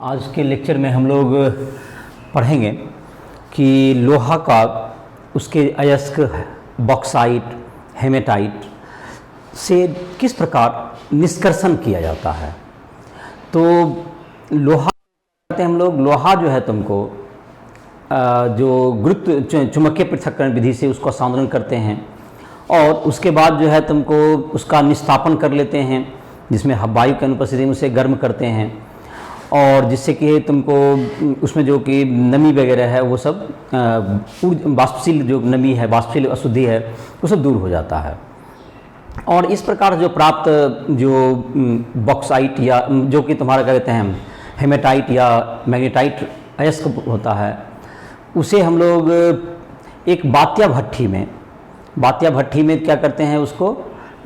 आज के लेक्चर में हम लोग पढ़ेंगे कि लोहा का उसके अयस्क बॉक्साइट, हेमेटाइट से किस प्रकार निष्कर्षण किया जाता है। तो लोहा कहते हैं हम लोग, लोहा जो है तुमको जो गुरुत्व चुंबकीय पृथक्करण विधि से उसको सांद्रण करते हैं और उसके बाद जो है तुमको उसका निस्तापन कर लेते हैं, जिसमें वायु की अनुपस्थिति में उसे गर्म करते हैं और जिससे कि तुमको उसमें जो कि नमी वगैरह है वो सब वाष्पशील जो नमी है, वाष्पशील अशुद्धि है, वो सब दूर हो जाता है। और इस प्रकार जो प्राप्त जो बॉक्साइट या जो कि तुम्हारा क्या कहते हैं हेमेटाइट या मैग्नेटाइट अयस्क होता है, उसे हम लोग एक बात्या भट्ठी में क्या करते हैं उसको,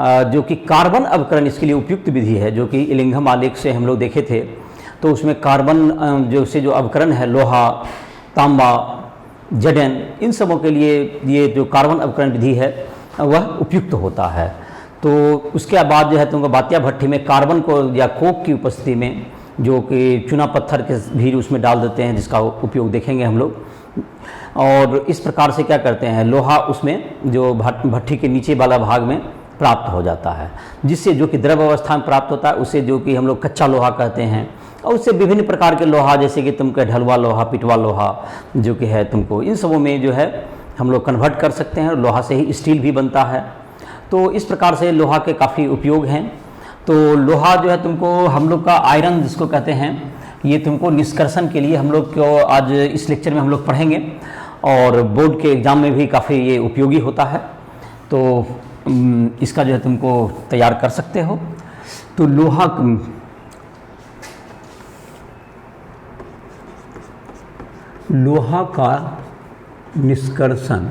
जो कि कार्बन अवकरण इसके लिए उपयुक्त विधि है, जो कि इलिंघम आलेख से हम लोग देखे थे। तो उसमें कार्बन जो से जो अवकरण है, लोहा, तांबा, जडेन, इन सबों के लिए ये जो कार्बन अवकरण विधि है वह उपयुक्त होता है। तो उसके बाद जो है तुमको बात्या भट्ठी में कार्बन को या कोक की उपस्थिति में जो कि चूना पत्थर के भी उसमें डाल देते हैं, जिसका उपयोग देखेंगे हम लोग। और इस प्रकार से क्या करते हैं, लोहा उसमें जो भट्ठी के नीचे वाला भाग में प्राप्त हो जाता है, जिससे जो कि द्रव अवस्था में प्राप्त होता है उसे जो कि हम लोग कच्चा लोहा कहते हैं। और उससे विभिन्न प्रकार के लोहा, जैसे कि तुमको ढलवा लोहा, पिटवा लोहा जो कि है तुमको, इन सबों में जो है हम लोग कन्वर्ट कर सकते हैं। लोहा से ही स्टील भी बनता है। तो इस प्रकार से लोहा के काफ़ी उपयोग हैं। तो लोहा जो है तुमको हम लोग का आयरन जिसको कहते हैं, ये तुमको निष्कर्षण के लिए हम लोग को आज इस लेक्चर में हम लोग पढ़ेंगे और बोर्ड के एग्ज़ाम में भी काफ़ी ये उपयोगी होता है। तो इसका जो है तुमको तैयार कर सकते हो। तो लोहा का निष्कर्षण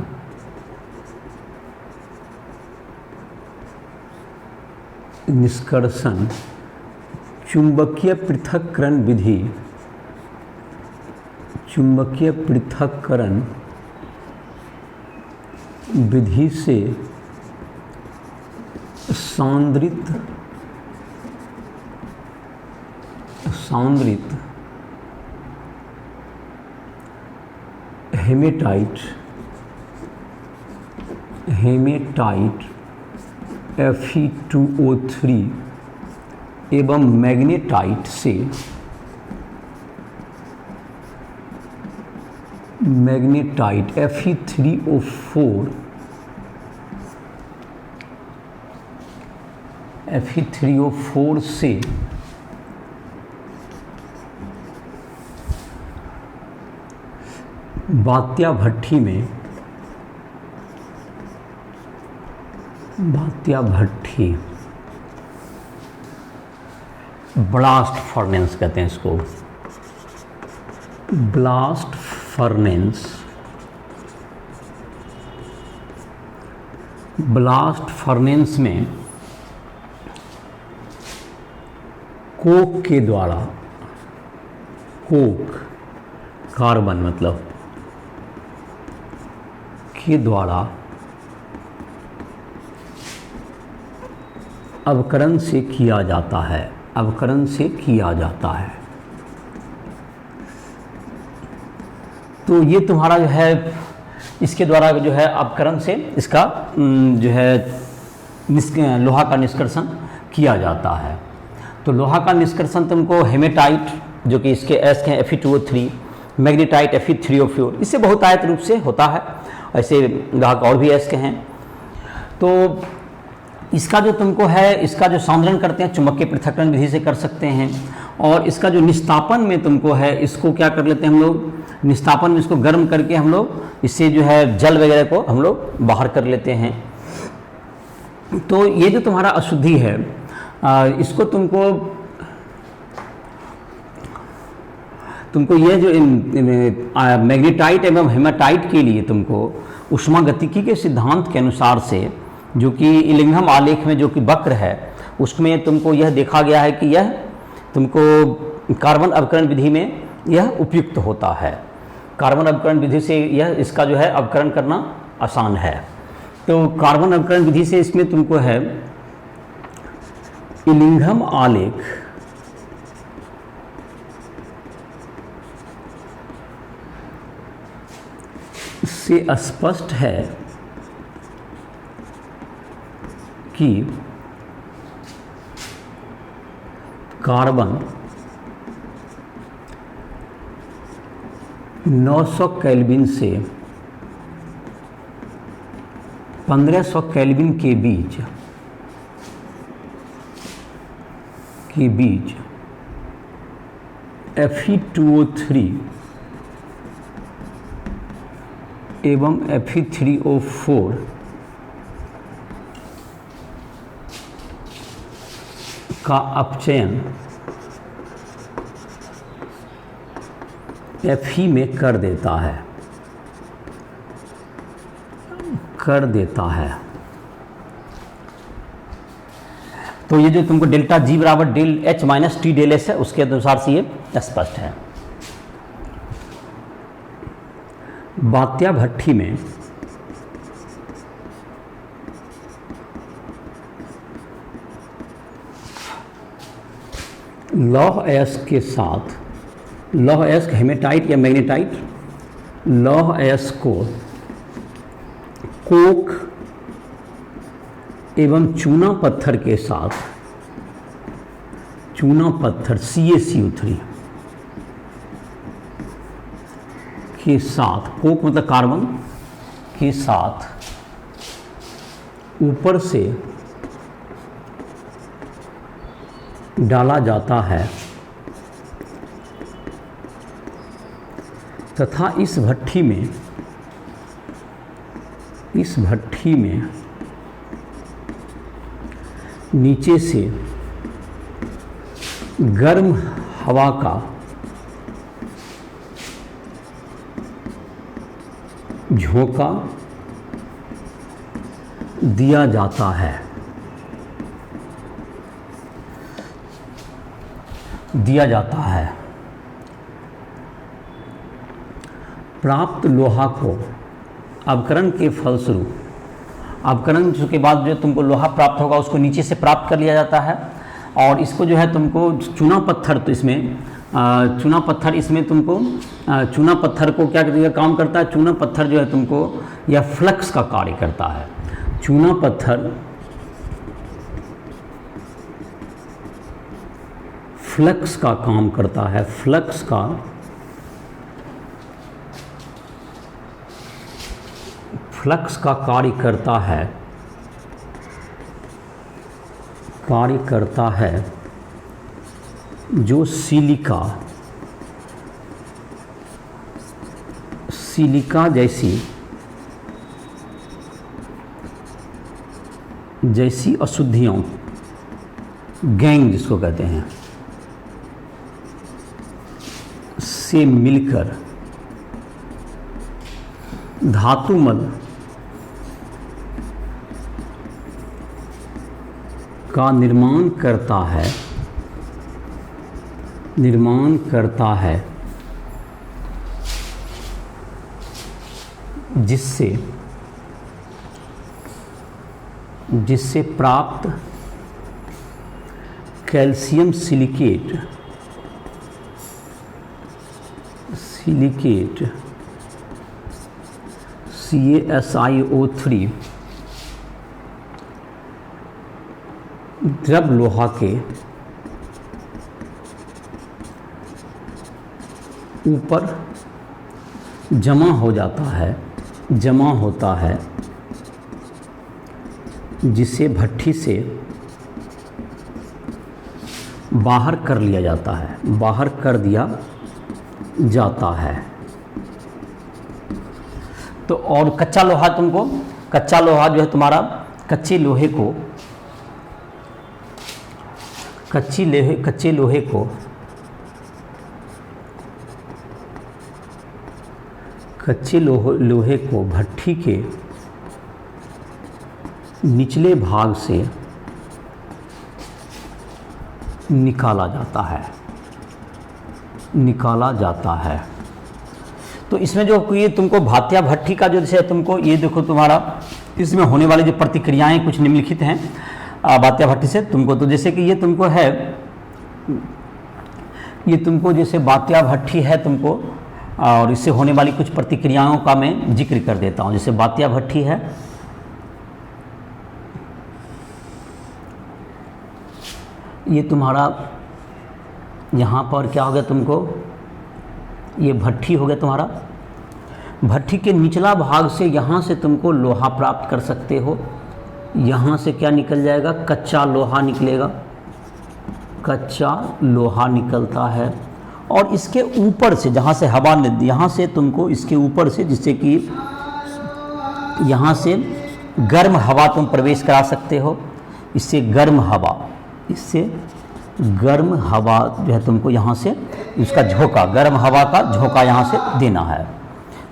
चुंबकीय पृथक्करण विधि से सांद्रित हेमेटाइट Fe2O3 एवं मैग्नेटाइट से Fe3O4 से बात्या भट्ठी ब्लास्ट फर्नेस कहते हैं इसको, ब्लास्ट फर्नेस में कोक के द्वारा, कार्बन मतलब के द्वारा अवकरण से किया जाता है। तो ये तुम्हारा जो है इसके द्वारा जो है अवकरण से इसका जो है लोहा का निष्कर्षण किया जाता है। तो लोहा का निष्कर्षण तुमको हेमेटाइट जो कि इसके अयस्क हैं Fe2O3, मैग्नेटाइट Fe3O4, इससे बहुत आयत रूप से होता है। ऐसे लोहा का और भी अयस्क हैं। तो इसका जो तुमको है, इसका जो सांद्रण करते हैं चुंबकीय पृथक्करण विधि से कर सकते हैं। और इसका जो निस्तापन में तुमको है, इसको क्या कर लेते हैं हम लोग, निस्तापन में इसको गर्म करके हम लोग इससे जो है जल वगैरह को हम लोग बाहर कर लेते हैं। तो ये जो तुम्हारा अशुद्धि है, इसको तुमको ये जो मैग्नेटाइट एवं हेमेटाइट के लिए तुमको ऊष्मागतिकी के सिद्धांत के अनुसार से, जो कि इलिंघम आलेख में जो कि वक्र है, उसमें तुमको यह देखा गया है कि यह तुमको कार्बन अवकरण विधि में यह उपयुक्त होता है। कार्बन अवकरण विधि से यह इसका जो है अवकरण करना आसान है। तो कार्बन अवकरण विधि से इसमें तुमको है इलिंघम आलेख से स्पष्ट है कि कार्बन 900 केल्विन से 1500 केल्विन के बीच Fe2O3 एवं Fe3O4 का अपचयन Fe में कर देता है। तो ये जो तुमको डेल्टा G बराबर del H minus T del S है, उसके अनुसार से ये स्पष्ट है। बात्या भट्ठी में लौह अयस्क के साथ, लौह अयस्क हेमेटाइट या मैग्नेटाइट, लौह अयस्क को कोक एवं चूना पत्थर के साथ, चूना पत्थर CaCO3 के साथ, कोक मतलब कार्बन के साथ ऊपर से डाला जाता है तथा इस भट्ठी में नीचे से गर्म हवा का झोंका दिया जाता है। प्राप्त लोहा को अवकरण के फलस्वरूप, अवकरण के बाद जो तुमको लोहा प्राप्त होगा उसको नीचे से प्राप्त कर लिया जाता है, और इसको जो है तुमको चूना पत्थर, तो इसमें चूना पत्थर, इसमें तुमको चूना पत्थर को क्या काम करता है, चूना पत्थर जो है तुमको यह फ्लक्स का कार्य करता है। चूना पत्थर फ्लक्स का काम करता है, फ्लक्स का कार्य करता है, जो सिलिका जैसी अशुद्धियों, गैंग जिसको कहते हैं, से मिलकर धातुमल का निर्माण करता है, जिससे प्राप्त कैल्शियम सिलिकेट CaSiO3 द्रव लोहा के ऊपर जमा होता है, जिसे भट्ठी से बाहर कर दिया जाता है। तो और कच्चा लोहा जो है तुम्हारा कच्चे लोहे को भट्ठी के निचले भाग से निकाला जाता है। तो इसमें जो ये तुमको भात्या भट्ठी का जो जैसे तुमको ये देखो, तुम्हारा इसमें होने वाली जो प्रतिक्रियाएं कुछ निम्नलिखित हैं भात्या भट्ठी से तुमको। तो जैसे कि ये तुमको है, ये तुमको जैसे भात्या भट्ठी है तुमको, और इससे होने वाली कुछ प्रतिक्रियाओं का मैं जिक्र कर देता हूँ। जैसे बात्या भट्ठी है, ये तुम्हारा यहाँ पर क्या हो गया, तुमको ये भट्ठी हो गया तुम्हारा। भट्ठी के निचला भाग से यहाँ से तुमको लोहा प्राप्त कर सकते हो। यहाँ से क्या निकल जाएगा, कच्चा लोहा निकलेगा, कच्चा लोहा निकलता है। और इसके ऊपर से जहाँ से हवा, यहाँ से तुमको इसके ऊपर से, जिससे कि यहाँ से गर्म हवा तुम प्रवेश करा सकते हो। इससे गर्म हवा, इससे गर्म हवा जो है तुमको यहाँ से इसका झोंका, गर्म हवा का झोंका यहाँ से देना है,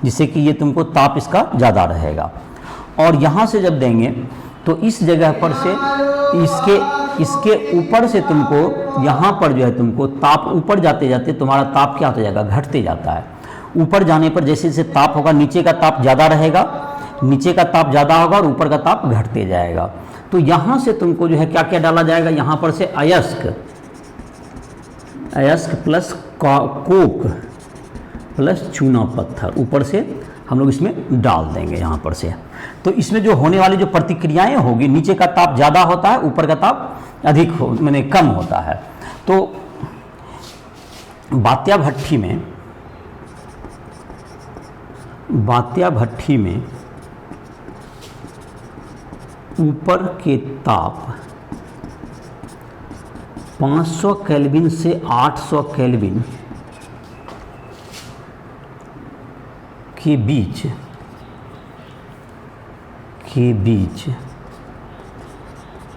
जिससे कि ये तुमको ताप इसका ज़्यादा रहेगा। और यहाँ से जब देंगे तो इस जगह पर से इसके ऊपर से तुमको यहाँ पर जो है तुमको ताप ऊपर जाते जाते तुम्हारा ताप क्या होता जाएगा, घटते जाता है। ऊपर जाने पर जैसे जैसे ताप होगा, नीचे का ताप ज़्यादा रहेगा, नीचे का ताप ज़्यादा होगा और ऊपर का ताप घटते जाएगा। तो यहाँ से तुमको जो है क्या क्या डाला जाएगा, यहाँ पर से अयस्क प्लस कोक प्लस चूना पत्थर ऊपर से हम लोग इसमें डाल देंगे यहाँ पर से। तो इसमें जो होने वाली जो प्रतिक्रियाएं होगी, नीचे का ताप ज़्यादा होता है, ऊपर का ताप अधिक माने कम होता है। तो बात्या भट्ठी में ऊपर के ताप 500 केल्विन से 800 केल्विन के बीच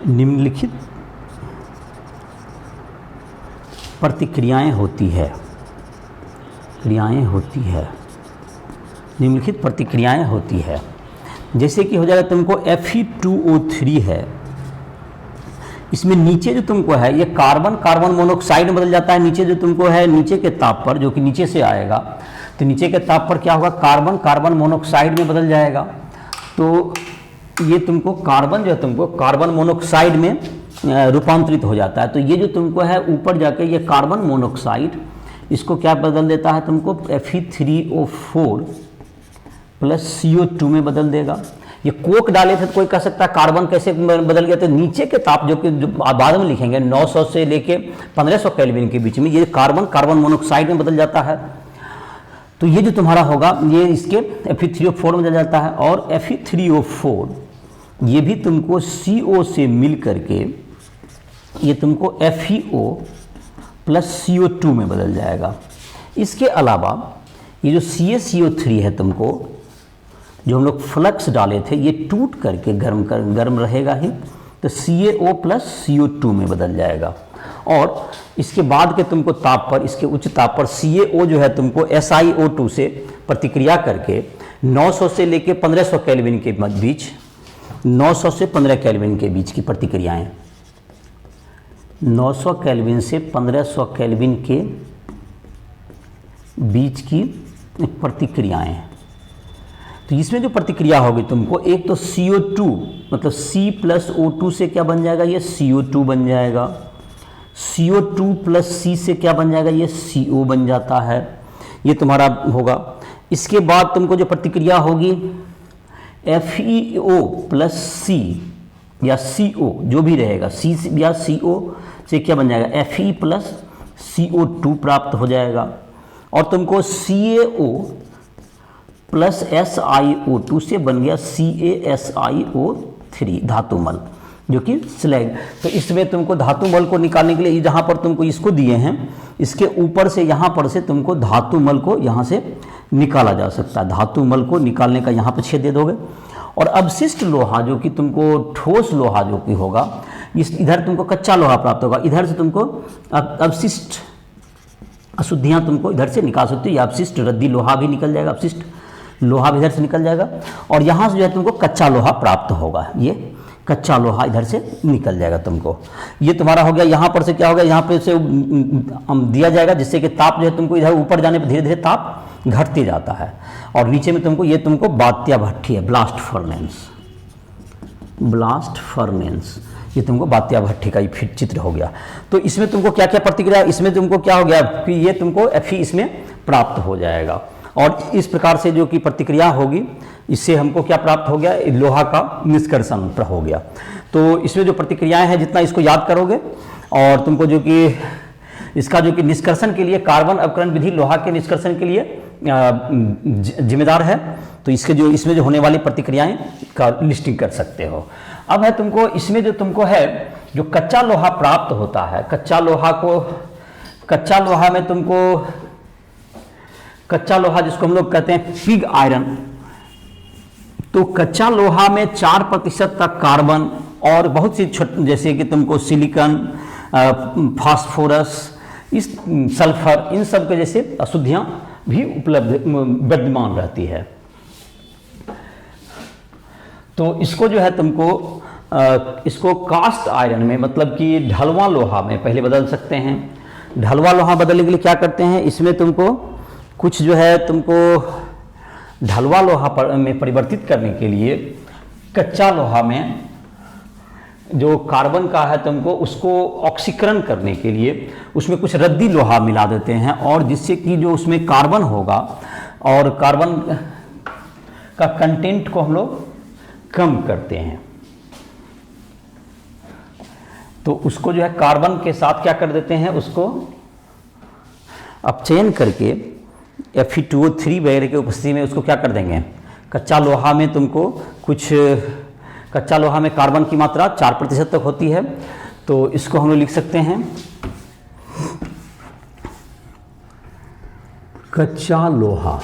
निम्नलिखित प्रतिक्रियाएं होती है। निम्नलिखित प्रतिक्रियाएं होती है। जैसे कि हो जाएगा तुमको Fe2O3 है, इसमें नीचे जो तुमको है ये कार्बन मोनोऑक्साइड में बदल जाता है। नीचे जो तुमको है, नीचे के ताप पर, जो कि नीचे से आएगा, तो नीचे के ताप पर क्या होगा, कार्बन मोनोऑक्साइड में बदल जाएगा। तो ये तुमको कार्बन जो है तुमको कार्बन मोनोऑक्साइड में रूपांतरित हो जाता है। तो ये जो तुमको है ऊपर जाके ये कार्बन मोनोऑक्साइड, इसको क्या बदल देता है तुमको, Fe3O4 प्लस CO2 में बदल देगा। ये कोक डाले थे तो कोई कह सकता है कार्बन कैसे बदल गया, तो नीचे के ताप जो कि बाद में लिखेंगे 900 से लेके 1500 केल्विन के बीच में ये कार्बन मोनोऑक्साइड में बदल जाता है। तो ये जो तुम्हारा होगा ये इसके Fe3O4 में बदल जाता है। और Fe3O4 ये भी तुमको CO से मिल करके ये तुमको FeO प्लस CO2 में बदल जाएगा। इसके अलावा ये जो CaCO3 है तुमको, जो हम लोग फ्लक्स डाले थे, ये टूट करके गर्म रहेगा ही, तो CaO प्लस CO2 में बदल जाएगा। और इसके बाद के तुमको ताप पर, इसके उच्च ताप पर CaO जो है तुमको SiO2 से प्रतिक्रिया करके 900 से लेके 1500 केल्विन के बीच, 900 से 15 केल्विन के बीच की प्रतिक्रियाएं, 900 केल्विन से 1500 केल्विन के बीच की प्रतिक्रियाएं। तो इसमें जो प्रतिक्रिया होगी तुमको, एक तो CO2 मतलब C प्लस O2 से क्या बन जाएगा, ये CO2 बन जाएगा। CO2 प्लस C से क्या बन जाएगा, ये CO बन जाता है। ये तुम्हारा होगा। इसके बाद तुमको जो प्रतिक्रिया होगी FeO प्लस C या CO जो भी रहेगा, C या CO से क्या बन जाएगा, Fe प्लस CO2 प्राप्त हो जाएगा। और तुमको CaO प्लस SiO2 से बन गया CaSiO3 धातुमल, जो कि स्लैग। तो इसमें तुमको धातुमल को निकालने के लिए जहाँ पर तुमको इसको दिए हैं, इसके ऊपर से यहाँ पर से तुमको धातुमल को यहाँ से निकाला जा सकता है। धातुमल को निकालने का यहाँ पर छेद दे दोगे। और अवशिष्ट लोहा जो कि तुमको ठोस लोहा जो कि होगा, इधर तुमको कच्चा लोहा प्राप्त होगा, इधर से तुमको अवशिष्ट अशुद्धियाँ तुमको इधर से निकाल सकते हो। या अवशिष्ट रद्दी लोहा भी निकल जाएगा, अवशिष्ट लोहा भी इधर से निकल जाएगा। और यहाँ से जो है तुमको कच्चा लोहा प्राप्त होगा, ये कच्चा लोहा इधर से निकल जाएगा तुमको। ये तुम्हारा हो गया। यहाँ पर से क्या होगा, यहाँ पे से दिया जाएगा, जिससे कि ताप जो है तुमको इधर ऊपर जाने पर धीरे धीरे ताप घटते जाता है। और नीचे में तुमको ये तुमको बात्या भट्ठी है, ब्लास्ट फर्नेंस, ये तुमको बात्या भट्ठी का फिर चित्र हो गया। तो इसमें तुमको क्या क्या प्रतिक्रिया, इसमें तुमको क्या हो गया कि ये तुमको Fe इसमें प्राप्त हो जाएगा। और इस प्रकार से जो कि प्रतिक्रिया होगी, इससे हमको क्या प्राप्त हो गया, लोहा का निष्कर्षण हो गया। तो इसमें जो प्रतिक्रियाएं हैं, जितना इसको याद करोगे और तुमको जो कि इसका जो कि निष्कर्षण के लिए कार्बन अवकरण विधि लोहा के निष्कर्षण के लिए जिम्मेदार है, तो इसके जो इसमें जो होने वाली प्रतिक्रियाएं का लिस्टिंग कर सकते हो। अब है तुमको इसमें जो तुमको है जो कच्चा लोहा प्राप्त होता है, कच्चा लोहा में तुमको कच्चा लोहा जिसको हम लोग कहते हैं पिग आयरन, तो कच्चा लोहा में 4% तक कार्बन और बहुत सी छोटे जैसे कि तुमको सिलिकॉन, फास्फोरस, इस सल्फर, इन सब के जैसे अशुद्धियां भी उपलब्ध विद्यमान रहती है। तो इसको जो है तुमको इसको कास्ट आयरन में, मतलब कि ढलवा लोहा में पहले बदल सकते हैं। ढलवा लोहा बदलने के लिए क्या करते हैं, इसमें तुमको कुछ जो है तुमको ढलवा लोहा में परिवर्तित करने के लिए कच्चा लोहा में जो कार्बन का है तुमको उसको ऑक्सीकरण करने के लिए उसमें कुछ रद्दी लोहा मिला देते हैं, और जिससे कि जो उसमें कार्बन होगा और कार्बन का कंटेंट को हम लोग कम करते हैं। तो उसको जो है कार्बन के साथ क्या कर देते हैं, उसको अपचयन करके Fe2O3 वगैरह की उपस्थिति में उसको क्या कर देंगे, कच्चा लोहा में तुमको कुछ कच्चा लोहा में कार्बन की मात्रा 4% तक होती है, तो इसको हम लोग लिख सकते हैं कच्चा लोहा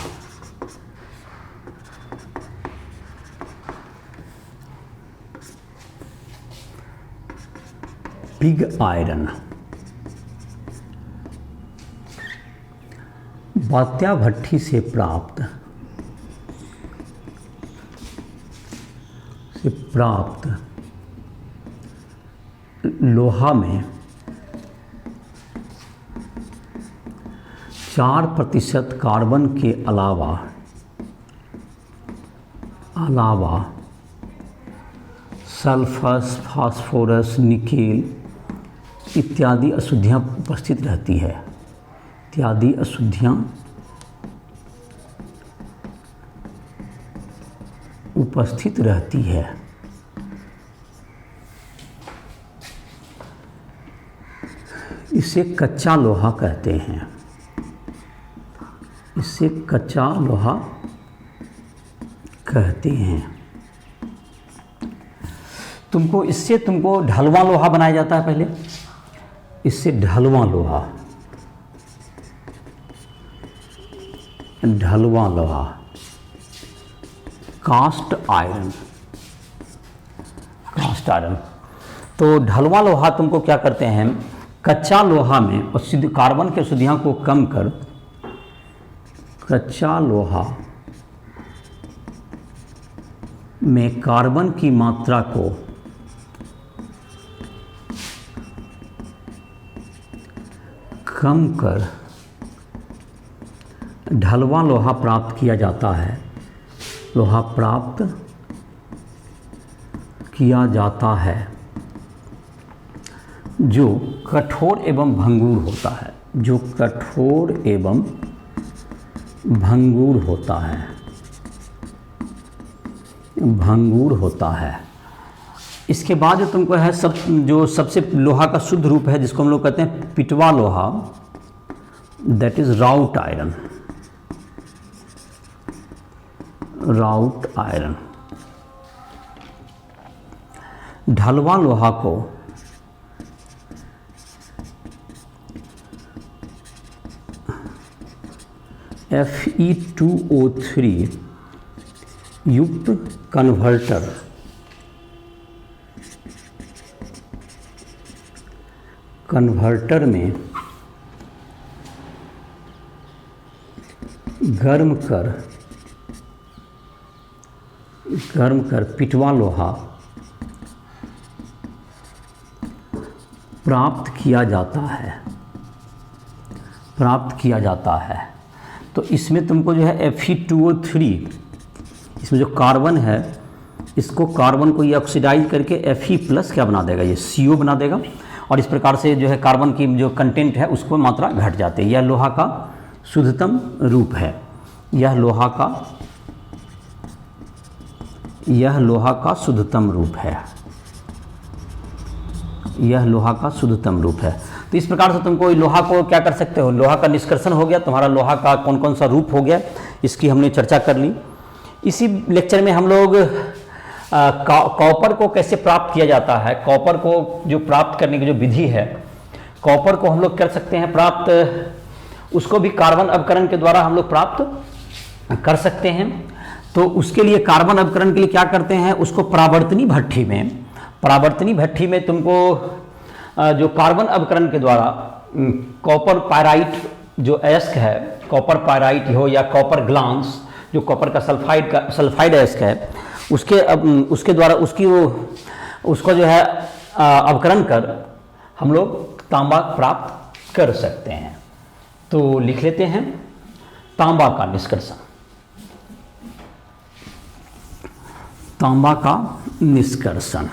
पिग आयरन बात्या भट्ठी से प्राप्त लोहा में 4% कार्बन के अलावा सल्फर, फास्फोरस, निकेल इत्यादि अशुद्धियाँ उपस्थित रहती है, इत्यादि अशुद्धियाँ उपस्थित रहती है। इसे कच्चा लोहा कहते हैं, इसे कच्चा लोहा कहते हैं। इससे तुमको ढलवा लोहा बनाया जाता है पहले, इससे ढलवा लोहा कास्ट आयरन। तो ढलवा लोहा तुमको क्या करते हैं, कच्चा लोहा में और कार्बन के अशुद्धियाँ को कम कर कच्चा लोहा में कार्बन की मात्रा को कम कर ढलवा लोहा प्राप्त किया जाता है, जो कठोर एवं भंगुर होता है। इसके बाद जो तुमको है जो सबसे लोहा का शुद्ध रूप है जिसको हम लोग कहते हैं पिटवा लोहा, दैट इज राउट आयरन। ढलवा लोहा को Fe2O3 युक्त कन्वर्टर में गर्म कर पिटवा लोहा प्राप्त किया जाता है। तो इसमें तुमको जो है Fe2O3, इसमें जो कार्बन है इसको कार्बन को ये ऑक्सीडाइज करके Fe+ क्या बना देगा, ये CO बना देगा, और इस प्रकार से जो है कार्बन की जो कंटेंट है उसको मात्रा घट जाती है। यह लोहा का शुद्धतम रूप है। यह लोहा का शुद्धतम रूप है। यह लोहा का शुद्धतम रूप है। तो इस प्रकार से तुमको लोहा को क्या कर सकते हो, लोहा का निष्कर्षण हो गया, तुम्हारा लोहा का कौन कौन सा रूप हो गया, इसकी हमने चर्चा कर ली। इसी लेक्चर में हम लोग कॉपर को कैसे प्राप्त किया जाता है, कॉपर को जो प्राप्त करने की जो विधि है, कॉपर को हम लोग कर सकते हैं प्राप्त, उसको भी कार्बन अवकरण के द्वारा हम लोग प्राप्त कर सकते हैं। तो उसके लिए कार्बन अवकरण के लिए क्या करते हैं, उसको परावर्तनी भट्ठी में तुमको जो कार्बन अवकरण के द्वारा कॉपर पायराइट जो अयस्क है, कॉपर पायराइट हो या कॉपर ग्लांस जो कॉपर का सल्फाइड अयस्क है, उसके द्वारा उसको जो है अवकरण कर हम लोग तांबा प्राप्त कर सकते हैं। तो लिख लेते हैं तांबा का निष्कर्षण। तांबा का निष्कर्षण,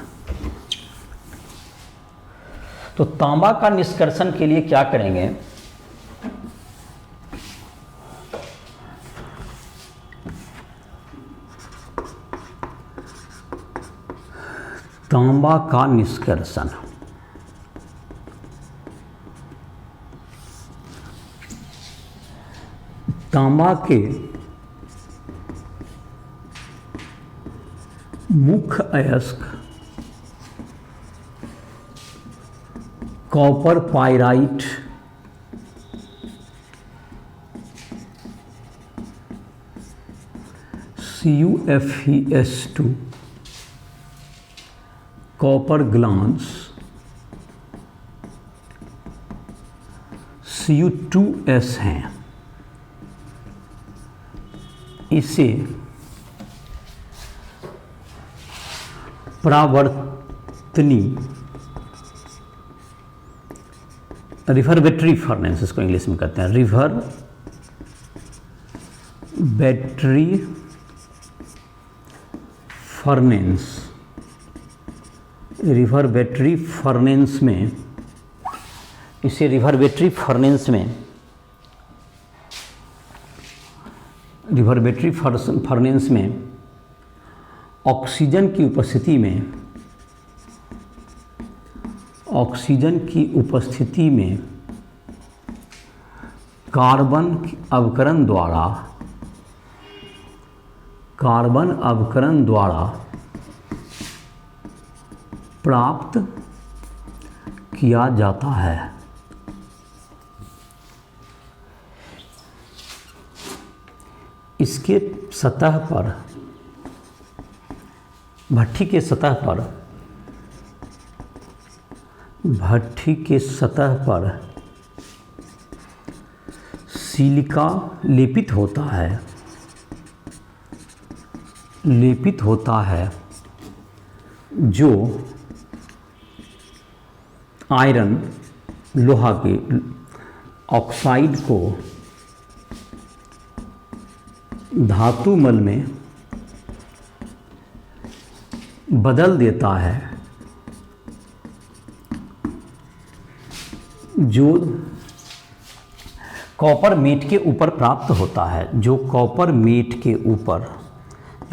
तो तांबा का निष्कर्षण के लिए क्या करेंगे, तांबा का निष्कर्षण, तांबा के मुख्य अयस्क copper pyrite CuFeS2, copper glance Cu2S हैं। इसे परावर्तनी रिवर्बेटरी फर्नेस, इसको इंग्लिश में कहते हैं रिवर्बेटरी फर्नेस में, इसे रिवर्बेटरी फर्नेस में ऑक्सीजन की उपस्थिति में कार्बन अवकरण द्वारा प्राप्त किया जाता है। इसके सतह पर, भट्ठी के सतह पर सिलिका लेपित होता है जो आयरन लोहा के ऑक्साइड को धातुमल में बदल देता है, जो कॉपर मेट के ऊपर प्राप्त होता है,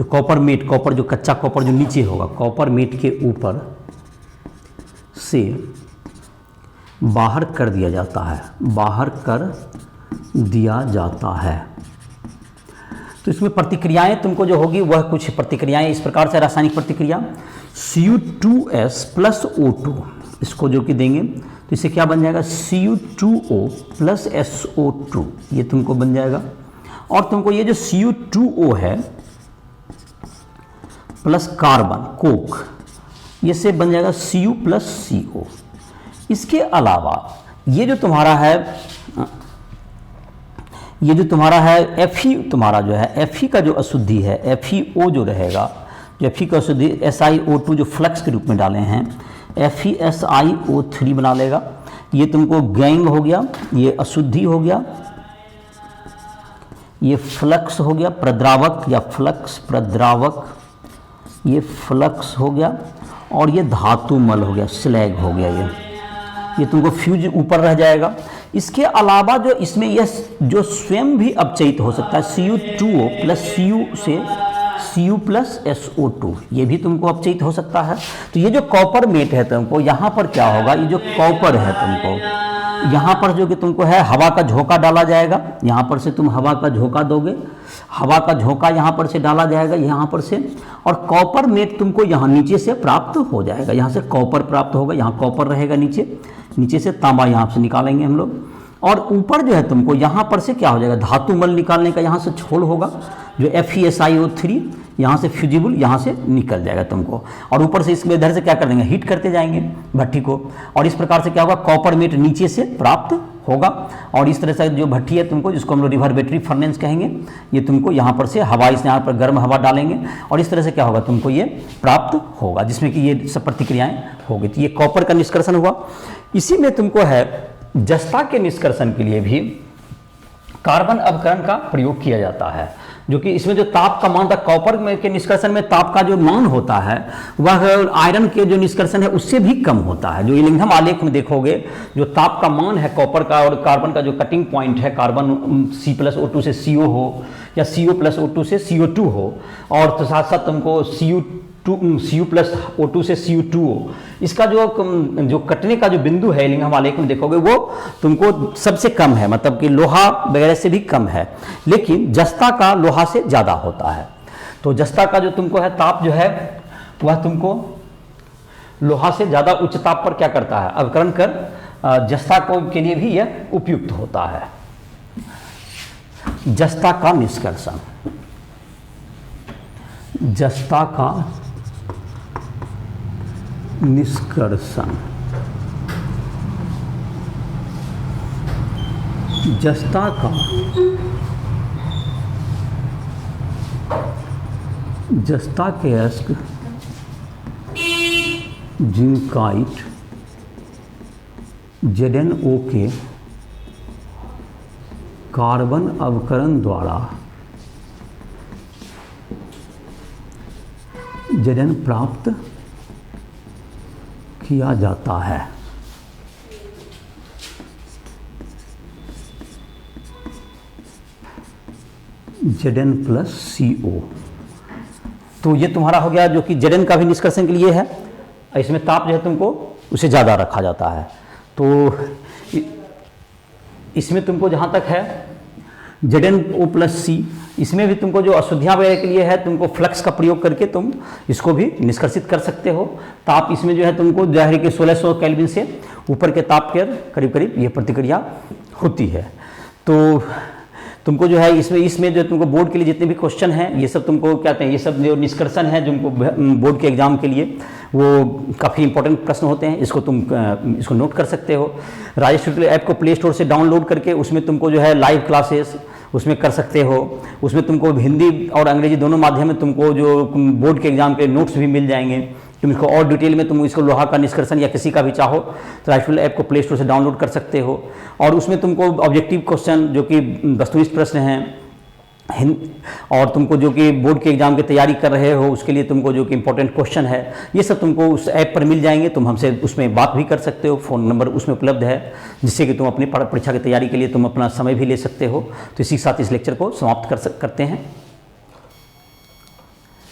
कॉपर जो कच्चा कॉपर जो नीचे होगा, कॉपर मेट के ऊपर से बाहर कर दिया जाता है। तो इसमें प्रतिक्रियाएं तुमको जो होगी वह कुछ प्रतिक्रियाएं इस प्रकार से, रासायनिक प्रतिक्रिया Cu2S प्लस O2, इसको जो कि देंगे तो इससे क्या बन जाएगा, Cu2O प्लस SO2, ये तुमको बन जाएगा। और तुमको ये जो Cu2O है प्लस कार्बन कोक, ये से बन जाएगा Cu प्लस CO। इसके अलावा ये जो तुम्हारा है Fe, तुम्हारा जो है Fe का जो अशुद्धि है, FeO जो रहेगा, जो Fe का अशुद्धि SiO2 जो फ्लक्स के रूप में डाले हैं, FeSiO3 बना लेगा। ये तुमको गैंग हो गया, ये अशुद्धि हो गया, ये फ्लक्स हो गया, प्रद्रावक या फ्लक्स, ये फ्लक्स हो गया, और ये धातुमल हो गया, स्लैग हो गया। ये तुमको फ्यूज ऊपर रह जाएगा। इसके अलावा जो इसमें यह जो स्वयं भी अपचयित हो सकता है, Cu2O प्लस Cu से Cu प्लस SO2, ये भी तुमको अपचयित हो सकता है। तो ये जो कॉपर मेट है तुमको, यहाँ पर क्या होगा, ये जो कॉपर है तुमको यहाँ पर जो कि तुमको है हवा का झोंका डाला जाएगा, यहाँ पर से तुम हवा का झोंका दोगे, हवा का झोंका यहाँ पर से डाला जाएगा यहाँ पर से, और कॉपर मेट तुमको यहाँ नीचे से प्राप्त हो जाएगा। यहाँ से कॉपर प्राप्त होगा, यहाँ कॉपर रहेगा नीचे, नीचे से तांबा यहाँ से निकालेंगे हम लोग, और ऊपर जो है तुमको यहाँ पर से क्या हो जाएगा, धातु मल निकालने का यहाँ से छोल होगा, जो FeSiO3 यहाँ से फ्यूजिबल यहाँ से निकल जाएगा तुमको, और ऊपर से इसमें इधर से क्या कर देंगे, हीट करते जाएंगे भट्टी को, और इस प्रकार से क्या होगा, कॉपर मेट नीचे से प्राप्त होगा। और इस तरह से जो भट्टी है तुमको, जिसको हम लोग रिवर्बेटरी फर्नेस कहेंगे, ये तुमको यहाँ पर से हवा, इस यहाँ पर गर्म हवा डालेंगे, और इस तरह से क्या होगा, तुमको ये प्राप्त होगा, जिसमें कि ये सब प्रतिक्रियाएं होगी। तो ये कॉपर का निष्कर्षण हुआ। इसी में तुमको है जस्ता के निष्कर्षण के लिए भी कार्बन अवकरण का प्रयोग किया जाता है, जो कि इसमें जो ताप का मान था, कॉपर में के निष्कर्षण में ताप का जो मान होता है वह आयरन के जो निष्कर्षण है उससे भी कम होता है। जो इलिंघम आलेख में देखोगे, जो ताप का मान है कॉपर का और कार्बन का जो कटिंग पॉइंट है, कार्बन C+O2 से CO हो या CO+O2 से CO2 हो, और तो साथ साथ तुमको Cu+O2 से Cu2O, इसका जो कटने का जो बिंदु है इलिंघम आलेख में देखोगे वो तुमको सबसे कम है, मतलब कि लोहा वगैरह से भी कम है, लेकिन जस्ता का लोहा से ज़्यादा होता है। तो जस्ता का जो तुमको है ताप जो है वह तुमको लोहा से ज़्यादा उच्च ताप पर क्या करता है, अवकरण कर जस्ता को के लिए भी यह उपयुक्त होता है। जस्ता का निष्कर्षण, जस्ता का निष्कर्षण, जस्ता का जस्ता के अयस्क जिंकाइट ZnO के कार्बन अवकरण द्वारा Zn प्राप्त किया जाता है। Zn प्लस CO, तो ये तुम्हारा हो गया जो कि Zn का भी निष्कर्षण के लिए है। इसमें ताप जो है तुमको उसे ज़्यादा रखा जाता है। तो इसमें तुमको जहाँ तक है ZnO प्लस C, इसमें भी तुमको जो अशुद्धियाँ वगैरह के लिए है तुमको फ्लक्स का प्रयोग करके तुम इसको भी निष्कर्षित कर सकते हो। ताप इसमें जो है तुमको जाहिर के 1600 केल्विन से ऊपर के ताप के करीब करीब ये प्रतिक्रिया होती है। तो तुमको जो है इसमें जो तुमको बोर्ड के लिए जितने भी क्वेश्चन हैं ये सब तुमको क्या कहते हैं, ये सब जो निष्कर्षण है जो बोर्ड के एग्जाम के लिए वो काफ़ी इंपॉर्टेंट प्रश्न होते हैं। इसको तुम इसको नोट कर सकते हो। राजेश शुक्ल ऐप को प्ले स्टोर से डाउनलोड करके उसमें तुमको जो है लाइव क्लासेस उसमें कर सकते हो। उसमें तुमको हिंदी और अंग्रेजी दोनों माध्यम में तुमको जो बोर्ड के एग्जाम के नोट्स भी मिल जाएंगे। तुम इसको और डिटेल में तुम इसको लोहा का निष्कर्षण या किसी का भी चाहो तो राइफल ऐप को प्ले स्टोर से डाउनलोड कर सकते हो। और उसमें तुमको ऑब्जेक्टिव क्वेश्चन जो कि वस्तुनिष्ठ प्रश्न हैं और तुमको जो कि बोर्ड के एग्जाम की तैयारी कर रहे हो उसके लिए तुमको जो कि इंपॉर्टेंट क्वेश्चन है ये सब तुमको उस ऐप पर मिल जाएंगे। तुम हमसे उसमें बात भी कर सकते हो, फ़ोन नंबर उसमें उपलब्ध है जिससे कि तुम अपनी परीक्षा की तैयारी के लिए तुम अपना समय भी ले सकते हो। तो इसी के साथ इस लेक्चर को समाप्त करते हैं।